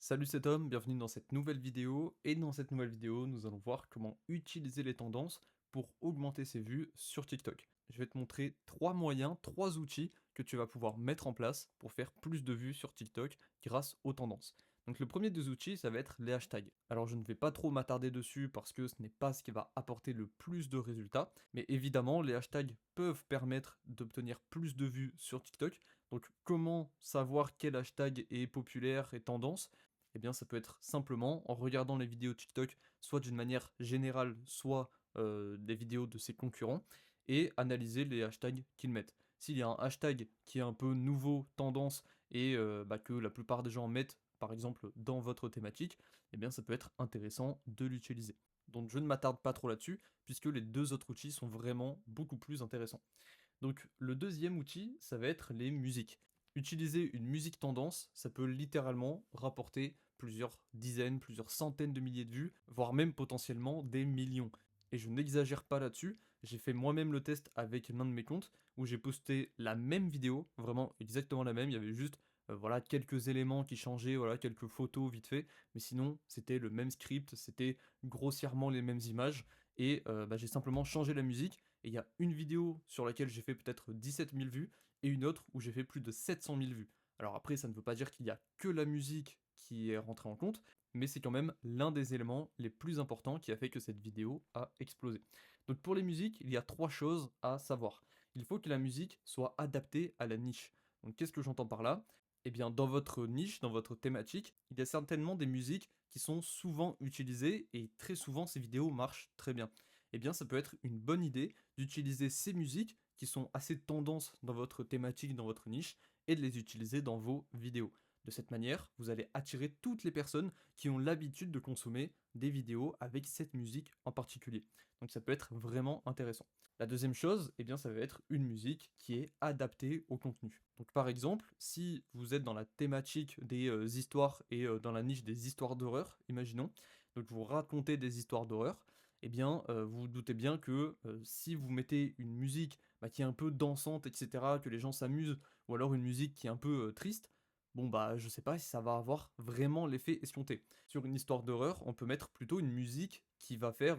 Salut, c'est Tom, bienvenue dans cette nouvelle vidéo. Et dans cette nouvelle vidéo, nous allons voir comment utiliser les tendances pour augmenter ses vues sur TikTok. Je vais te montrer trois moyens, trois outils que tu vas pouvoir mettre en place pour faire plus de vues sur TikTok grâce aux tendances. Donc le premier des outils, ça va être les hashtags. Alors je ne vais pas trop m'attarder dessus parce que ce n'est pas ce qui va apporter le plus de résultats, mais évidemment les hashtags peuvent permettre d'obtenir plus de vues sur TikTok. Donc comment savoir quel hashtag est populaire et tendance? Eh bien, ça peut être simplement en regardant les vidéos TikTok, soit d'une manière générale, soit des vidéos de ses concurrents, et analyser les hashtags qu'ils mettent. S'il y a un hashtag qui est un peu nouveau, tendance, et que la plupart des gens mettent, par exemple, dans votre thématique, eh bien, ça peut être intéressant de l'utiliser. Donc, je ne m'attarde pas trop là-dessus, puisque les deux autres outils sont vraiment beaucoup plus intéressants. Donc le deuxième outil, ça va être les musiques. Utiliser une musique tendance, ça peut littéralement rapporter plusieurs dizaines, plusieurs centaines de milliers de vues, voire même potentiellement des millions. Et je n'exagère pas là-dessus, j'ai fait moi-même le test avec l'un de mes comptes, où j'ai posté la même vidéo, vraiment exactement la même, il y avait juste voilà, quelques éléments qui changeaient, voilà, quelques photos vite fait, mais sinon c'était le même script, c'était grossièrement les mêmes images, et j'ai simplement changé la musique, et il y a une vidéo sur laquelle j'ai fait peut-être 17 000 vues, et une autre où j'ai fait plus de 700 000 vues. Alors après, ça ne veut pas dire qu'il y a que la musique qui est rentrée en compte, mais c'est quand même l'un des éléments les plus importants qui a fait que cette vidéo a explosé. Donc pour les musiques, il y a trois choses à savoir. Il faut que la musique soit adaptée à la niche. Donc qu'est-ce que j'entends par là? Eh bien, dans votre niche, dans votre thématique, il y a certainement des musiques qui sont souvent utilisées et très souvent ces vidéos marchent très bien. Eh bien, ça peut être une bonne idée d'utiliser ces musiques qui sont assez tendances dans votre thématique, dans votre niche, et de les utiliser dans vos vidéos. De cette manière, vous allez attirer toutes les personnes qui ont l'habitude de consommer des vidéos avec cette musique en particulier. Donc ça peut être vraiment intéressant. La deuxième chose, eh bien, ça va être une musique qui est adaptée au contenu. Donc par exemple, si vous êtes dans la thématique des histoires et dans la niche des histoires d'horreur, imaginons, donc vous racontez des histoires d'horreur, eh bien, vous vous doutez bien que, si vous mettez une musique, qui est un peu dansante et cetera, que les gens s'amusent, ou alors une musique qui est un peu, triste, bon, je sais pas si ça va avoir vraiment l'effet escompté. Sur une histoire d'horreur, on peut mettre plutôt une musique qui va faire,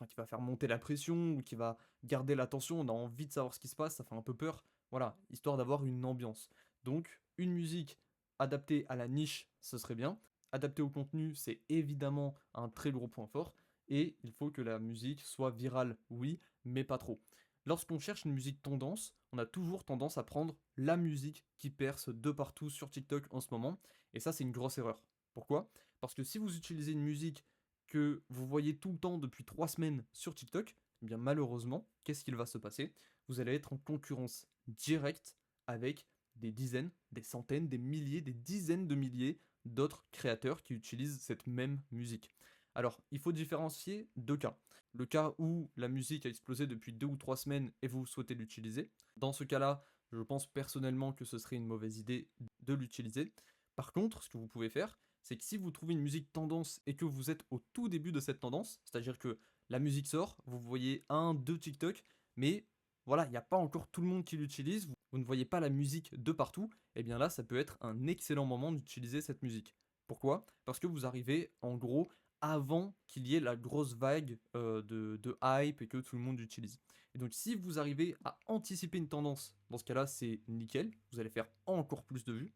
qui va faire monter la pression ou qui va garder l'attention, on a envie de savoir ce qui se passe, ça fait un peu peur, voilà, histoire d'avoir une ambiance. Donc une musique adaptée à la niche, ce serait bien. Adaptée au contenu, c'est évidemment un très gros point fort et il faut que la musique soit virale, oui, mais pas trop. Lorsqu'on cherche une musique tendance, on a toujours tendance à prendre la musique qui perce de partout sur TikTok en ce moment, et ça c'est une grosse erreur. Pourquoi? Parce que si vous utilisez une musique que vous voyez tout le temps depuis 3 semaines sur TikTok, eh bien malheureusement, qu'est-ce qu'il va se passer? Vous allez être en concurrence directe avec des dizaines, des centaines, des milliers, des dizaines de milliers d'autres créateurs qui utilisent cette même musique. Alors, il faut différencier deux cas. Le cas où la musique a explosé depuis 2 ou 3 semaines et vous souhaitez l'utiliser. Dans ce cas-là, je pense personnellement que ce serait une mauvaise idée de l'utiliser. Par contre, ce que vous pouvez faire, c'est que si vous trouvez une musique tendance et que vous êtes au tout début de cette tendance, c'est-à-dire que la musique sort, vous voyez un, deux TikTok, mais voilà, il n'y a pas encore tout le monde qui l'utilise, vous ne voyez pas la musique de partout, et bien là, ça peut être un excellent moment d'utiliser cette musique. Pourquoi? Parce que vous arrivez en gros avant qu'il y ait la grosse vague de hype et que tout le monde utilise. Et donc si vous arrivez à anticiper une tendance, dans ce cas-là c'est nickel, vous allez faire encore plus de vues.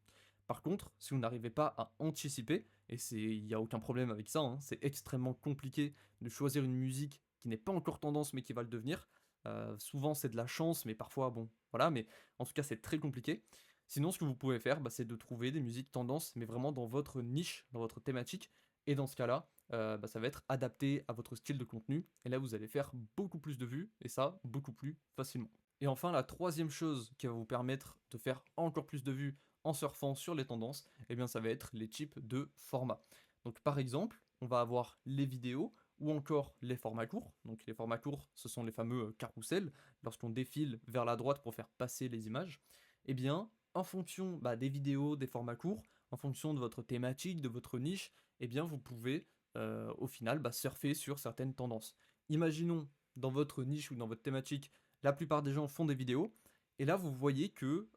Par contre, si vous n'arrivez pas à anticiper, et il n'y a aucun problème avec ça, hein, c'est extrêmement compliqué de choisir une musique qui n'est pas encore tendance mais qui va le devenir. Souvent c'est de la chance, mais parfois bon, voilà, mais en tout cas c'est très compliqué. Sinon, ce que vous pouvez faire, c'est de trouver des musiques tendances, mais vraiment dans votre niche, dans votre thématique. Et dans ce cas-là, ça va être adapté à votre style de contenu. Et là, vous allez faire beaucoup plus de vues, et ça, beaucoup plus facilement. Et enfin, la troisième chose qui va vous permettre de faire encore plus de vues en surfant sur les tendances, eh bien, ça va être les types de formats. Donc, par exemple, on va avoir les vidéos ou encore les formats courts. Donc, les formats courts, ce sont les fameux carousels, lorsqu'on défile vers la droite pour faire passer les images. Eh bien, en fonction des vidéos, des formats courts, en fonction de votre thématique, de votre niche, eh bien, vous pouvez au final surfer sur certaines tendances. Imaginons dans votre niche ou dans votre thématique, la plupart des gens font des vidéos, et là vous voyez que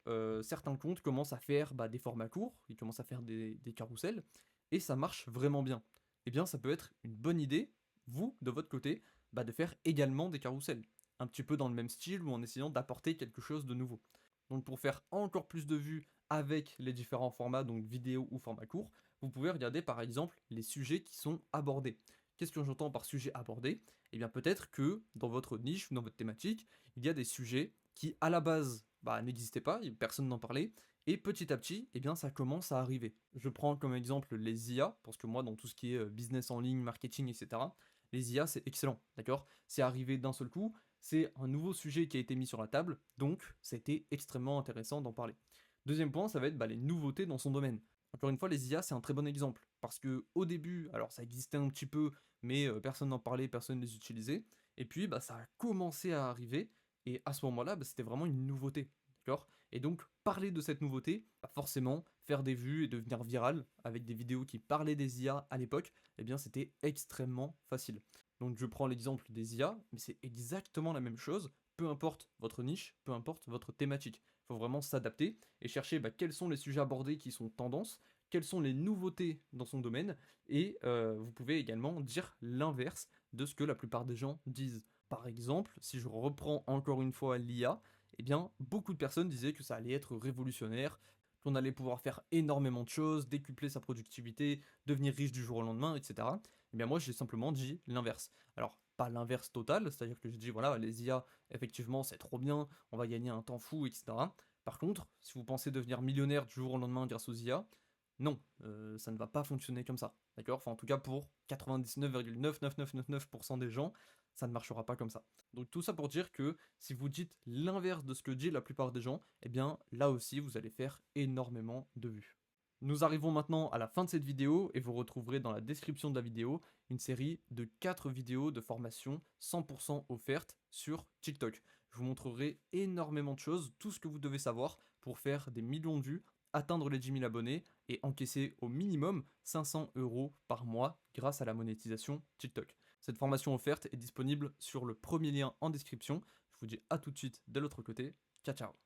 certains comptes commencent à faire des formats courts, ils commencent à faire des carousels, et ça marche vraiment bien. Eh bien, ça peut être une bonne idée, vous, de votre côté, de faire également des carousels. Un petit peu dans le même style ou en essayant d'apporter quelque chose de nouveau. Donc pour faire encore plus de vues avec les différents formats, donc vidéo ou format court, vous pouvez regarder par exemple les sujets qui sont abordés. Qu'est-ce que j'entends par sujet abordé? Eh bien peut-être que dans votre niche ou dans votre thématique, il y a des sujets qui à la base n'existaient pas, personne n'en parlait, et petit à petit, eh bien ça commence à arriver. Je prends comme exemple les IA, parce que moi dans tout ce qui est business en ligne, marketing, etc., les IA c'est excellent, d'accord? C'est arrivé d'un seul coup, c'est un nouveau sujet qui a été mis sur la table, donc c'était extrêmement intéressant d'en parler. Deuxième point, ça va être les nouveautés dans son domaine. Encore une fois, les IA, c'est un très bon exemple. Parce que au début, alors ça existait un petit peu, mais personne n'en parlait, personne ne les utilisait. Et puis, ça a commencé à arriver. Et à ce moment-là, c'était vraiment une nouveauté. D'accord? Et donc, parler de cette nouveauté, forcément, faire des vues et devenir viral avec des vidéos qui parlaient des IA à l'époque, eh bien, c'était extrêmement facile. Donc, je prends l'exemple des IA, mais c'est exactement la même chose, peu importe votre niche, peu importe votre thématique. Il faut vraiment s'adapter et chercher quels sont les sujets abordés qui sont tendances, quelles sont les nouveautés dans son domaine, et vous pouvez également dire l'inverse de ce que la plupart des gens disent. Par exemple, si je reprends encore une fois l'IA, eh bien, beaucoup de personnes disaient que ça allait être révolutionnaire, qu'on allait pouvoir faire énormément de choses, décupler sa productivité, devenir riche du jour au lendemain, etc. Eh bien, moi, j'ai simplement dit l'inverse. Alors, pas l'inverse total, c'est-à-dire que j'ai dit, voilà, les IA, effectivement, c'est trop bien, on va gagner un temps fou, etc. Par contre, si vous pensez devenir millionnaire du jour au lendemain grâce aux IA, non, ça ne va pas fonctionner comme ça, d'accord? Enfin, en tout cas, pour 99,99999% des gens, ça ne marchera pas comme ça. Donc tout ça pour dire que si vous dites l'inverse de ce que dit la plupart des gens, eh bien là aussi vous allez faire énormément de vues. Nous arrivons maintenant à la fin de cette vidéo et vous retrouverez dans la description de la vidéo une série de 4 vidéos de formation 100% offertes sur TikTok. Je vous montrerai énormément de choses, tout ce que vous devez savoir pour faire des millions de vues, atteindre les 10 000 abonnés et encaisser au minimum 500 € par mois grâce à la monétisation TikTok. Cette formation offerte est disponible sur le premier lien en description. Je vous dis à tout de suite de l'autre côté. Ciao ciao.